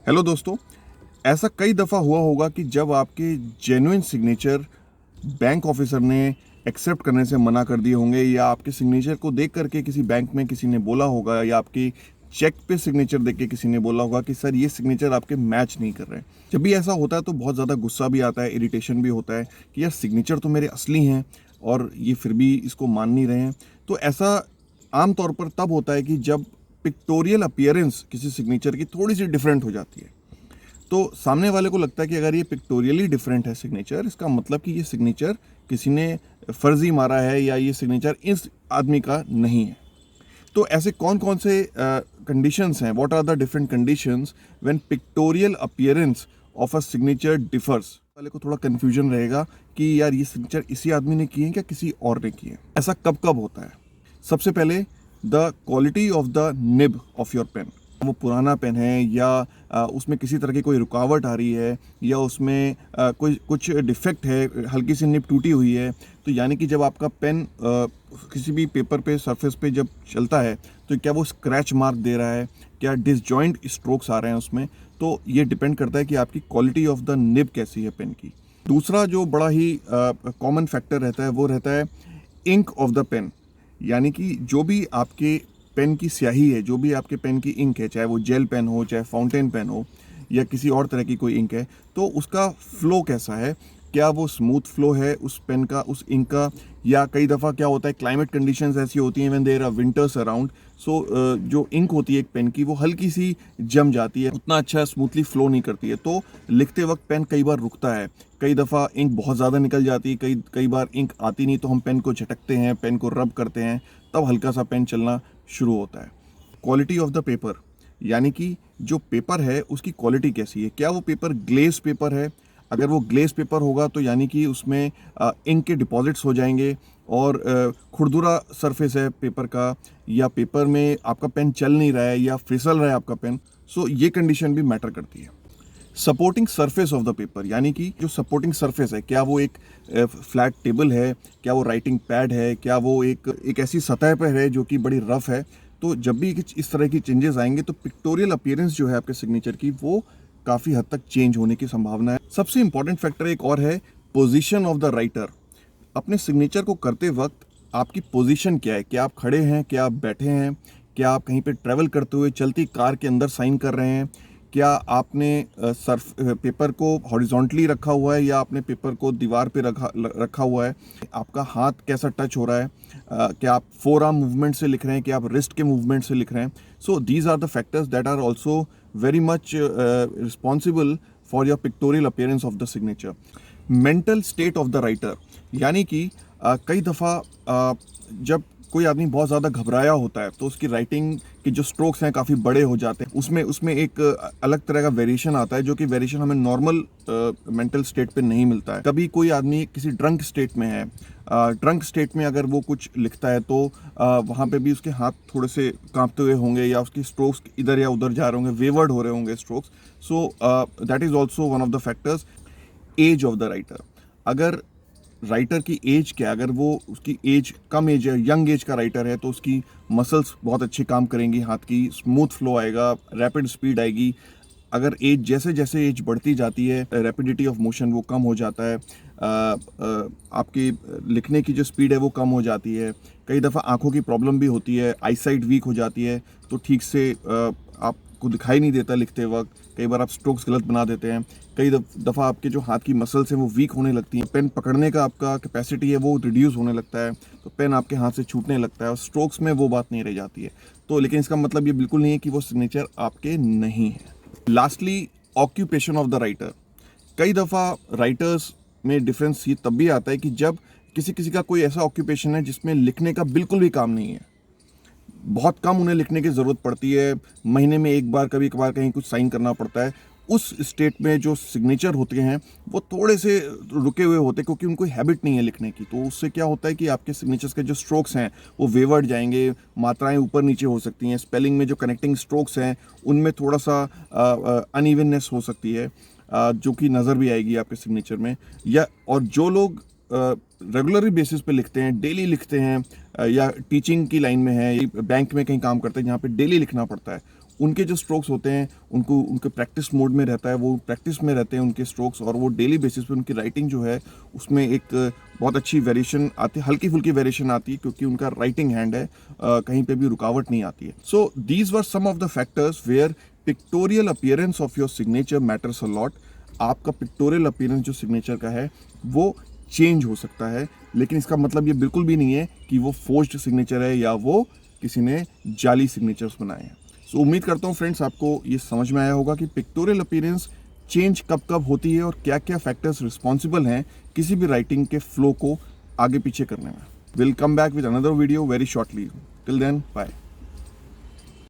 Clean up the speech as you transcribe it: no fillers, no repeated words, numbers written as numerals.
Hello दोस्तों, ऐसा कई दफ़ा हुआ होगा कि जब आपके जेन्युइन सिग्नेचर बैंक ऑफिसर ने एक्सेप्ट करने से मना कर दिए होंगे, या आपके सिग्नेचर को देख करके किसी बैंक में किसी ने बोला होगा, या आपकी चेक पे सिग्नेचर देख के किसी ने बोला होगा कि सर ये सिग्नेचर आपके मैच नहीं कर रहे हैं। जब भी ऐसा होता है तो बहुत ज़्यादा गुस्सा भी आता है, इरिटेशन भी होता है कि यार सिग्नेचर तो मेरे असली हैं और ये फिर भी इसको मान नहीं रहे हैं। तो ऐसा आम तौर पर तब होता है कि जब पिक्टोरियल अपीयरेंस किसी सिग्नेचर की थोड़ी सी डिफरेंट हो जाती है। तो सामने वाले को लगता है कि अगर ये पिक्टोरियली डिफरेंट है सिग्नेचर, इसका मतलब कि ये सिग्नेचर किसी ने फर्जी मारा है, या ये सिग्नेचर इस आदमी का नहीं है। तो ऐसे कौन कौन से कंडीशंस हैं, what are the different conditions when pictorial appearance of a signature differs. वाले को थोड़ा कंफ्यूजन रहेगा कि यार ये सिग्नेचर इसी आदमी ने किए हैं क्या किसी और ने किए हैं। ऐसा कब कब होता है? सबसे पहले, the quality of the nib of your pen. वो पुराना पेन है, या उसमें किसी तरह की कोई रुकावट आ रही है, या उसमें कोई कुछ डिफेक्ट है, हल्की सी निब टूटी हुई है। तो यानी कि जब आपका पेन किसी भी पेपर पे सरफेस पे जब चलता है तो क्या वो स्क्रैच मार्क दे रहा है, क्या डिसजॉइंट स्ट्रोक्स आ रहे हैं उसमें। तो ये डिपेंड करता है कि आपकी क्वालिटी ऑफ द निब कैसी है पेन की। दूसरा जो बड़ा ही कॉमन फैक्टर रहता है वो रहता है इंक ऑफ द पेन। यानी कि जो भी आपके पेन की स्याही है, जो भी आपके पेन की इंक है, चाहे वो जेल पेन हो, चाहे फाउंटेन पेन हो, या किसी और तरह की कोई इंक है, तो उसका फ्लो कैसा है। क्या वो स्मूथ फ्लो है उस पेन का, उस इंक का, या कई दफ़ा क्या होता है क्लाइमेट कंडीशंस ऐसी होती हैं when there are winters around, so जो इंक होती है एक पेन की वो हल्की सी जम जाती है, उतना अच्छा स्मूथली फ्लो नहीं करती है। तो लिखते वक्त पेन कई बार रुकता है, कई दफ़ा इंक बहुत ज़्यादा निकल जाती है, कई कई बार इंक आती नहीं, तो हम पेन को झटकते हैं, पेन को रब करते हैं, तब हल्का सा पेन चलना शुरू होता है। क्वालिटी ऑफ द पेपर, यानी कि जो पेपर है उसकी क्वालिटी कैसी है। क्या वो पेपर ग्लेस पेपर है? अगर वो ग्लेस पेपर होगा तो यानी कि उसमें इंक के डिपॉजिट्स हो जाएंगे, और खुरदुरा सरफेस है पेपर का, या पेपर में आपका पेन चल नहीं रहा है या फिसल रहा है आपका पेन। सो ये कंडीशन भी मैटर करती है। Supporting surface of the paper, यानी कि जो सपोर्टिंग सरफेस है, क्या वो एक फ्लैट टेबल है, क्या वो राइटिंग पैड है, क्या वो एक ऐसी सतह पर है जो कि बड़ी रफ है। तो जब भी इस तरह की चेंजेस आएंगे तो पिक्टोरियल अपीयरेंस जो है आपके सिग्नेचर की वो काफ़ी हद तक चेंज होने की संभावना है। सबसे इंपॉर्टेंट फैक्टर एक और है, पोजीशन ऑफ द राइटर। अपने सिग्नेचर को करते वक्त आपकी पोजीशन क्या है, क्या आप खड़े हैं, क्या आप बैठे हैं, क्या आप कहीं पे ट्रैवल करते हुए चलती कार के अंदर साइन कर रहे हैं, क्या आपने पेपर को हॉरिजॉन्टली रखा हुआ है, या आपने पेपर को दीवार पे रखा हुआ है, आपका हाथ कैसा टच हो रहा है, क्या आप फोर आर्म मूवमेंट से लिख रहे हैं, क्या आप रिस्ट के मूवमेंट से लिख रहे हैं। So these are the factors that are also very much responsible for your pictorial appearance of the signature. Mental state of the writer, यानी कि कई दफ़ा जब कोई आदमी बहुत ज़्यादा घबराया होता है तो उसकी राइटिंग के जो स्ट्रोक्स हैं काफ़ी बड़े हो जाते हैं, उसमें एक अलग तरह का वेरिएशन आता है, जो कि वेरिएशन हमें नॉर्मल मेंटल स्टेट पे नहीं मिलता है। कभी कोई आदमी किसी ड्रंक स्टेट में है, ड्रंक स्टेट में अगर वो कुछ लिखता है तो वहाँ पे भी उसके हाथ थोड़े से कांपते हुए होंगे, या उसकी स्ट्रोक्स इधर या उधर जा रहे होंगे, वेवर्ड हो रहे होंगे strokes. So that is also one of the factors. Age of the writer, अगर राइटर की एज क्या, अगर वो उसकी एज कम एज है, यंग एज का राइटर है, तो उसकी मसल्स बहुत अच्छे काम करेंगी, हाथ की स्मूथ फ्लो आएगा, रैपिड स्पीड आएगी। अगर एज जैसे जैसे एज बढ़ती जाती है, रैपिडिटी ऑफ मोशन वो कम हो जाता है, आपकी लिखने की जो स्पीड है वो कम हो जाती है। कई दफ़ा आंखों की प्रॉब्लम भी होती है, आई साइट वीक हो जाती है, तो ठीक से आपको दिखाई नहीं देता लिखते वक्त, कई बार आप स्ट्रोक्स गलत बना देते हैं, कई दफ़ा आपके जो हाथ की मसल्स हैं वो वीक होने लगती हैं, पेन पकड़ने का आपका कैपेसिटी है वो रिड्यूस होने लगता है, तो पेन आपके हाथ से छूटने लगता है, और स्ट्रोक्स में वो बात नहीं रह जाती है। तो लेकिन इसका मतलब ये बिल्कुल नहीं है कि वो सिग्नेचर आपके नहीं है। Lastly, occupation of the writer. कई दफ़ा राइटर्स में डिफरेंस ये तब भी आता है कि जब किसी किसी का कोई ऐसा ऑक्यूपेशन है जिसमें लिखने का बिल्कुल भी काम नहीं है, बहुत कम उन्हें लिखने की ज़रूरत पड़ती है, महीने में एक बार कभी कभार कहीं कुछ साइन करना पड़ता है। उस स्टेट में जो सिग्नेचर होते हैं वो थोड़े से रुके हुए होते हैं, क्योंकि उनको हैबिट नहीं है लिखने की। तो उससे क्या होता है कि आपके सिग्नेचर्स के जो स्ट्रोक्स हैं वो वेवर्ड जाएंगे, मात्राएं ऊपर नीचे हो सकती हैं, स्पेलिंग में जो कनेक्टिंग स्ट्रोक्स हैं उनमें थोड़ा सा अनइवननेस हो सकती है, जो कि नज़र भी आएगी आपके सिग्नेचर में। या और जो लोग रेगुलर बेसिस पे लिखते हैं, डेली लिखते हैं, या टीचिंग की लाइन में है, बैंक में कहीं काम करते हैं जहाँ पे डेली लिखना पड़ता है, उनके जो स्ट्रोक्स होते हैं उनको उनके प्रैक्टिस मोड में रहता है, वो प्रैक्टिस में रहते हैं उनके स्ट्रोक्स, और वो डेली बेसिस पे उनकी राइटिंग जो है उसमें एक बहुत अच्छी वेरिएशन आती है, हल्की फुल्की वेरिएशन आती है क्योंकि उनका राइटिंग हैंड है, कहीं पे भी रुकावट नहीं आती है। So these were some of the factors where pictorial appearance of your signature matters a lot. आपका पिक्टोरियल अपीयरेंस जो सिग्नेचर का है वो चेंज हो सकता है, लेकिन इसका मतलब ये बिल्कुल भी नहीं है कि वो फोर्स्ड सिग्नेचर है या वो किसी ने जाली सिग्नेचर्स बनाए हैं। सो उम्मीद करता हूँ फ्रेंड्स आपको ये समझ में आया होगा कि पिक्टोरियल अपीयरेंस चेंज कब कब होती है और क्या क्या फैक्टर्स रिस्पॉन्सिबल हैं किसी भी राइटिंग के फ्लो को आगे पीछे करने में। Will come back with another video very shortly. Till then bye.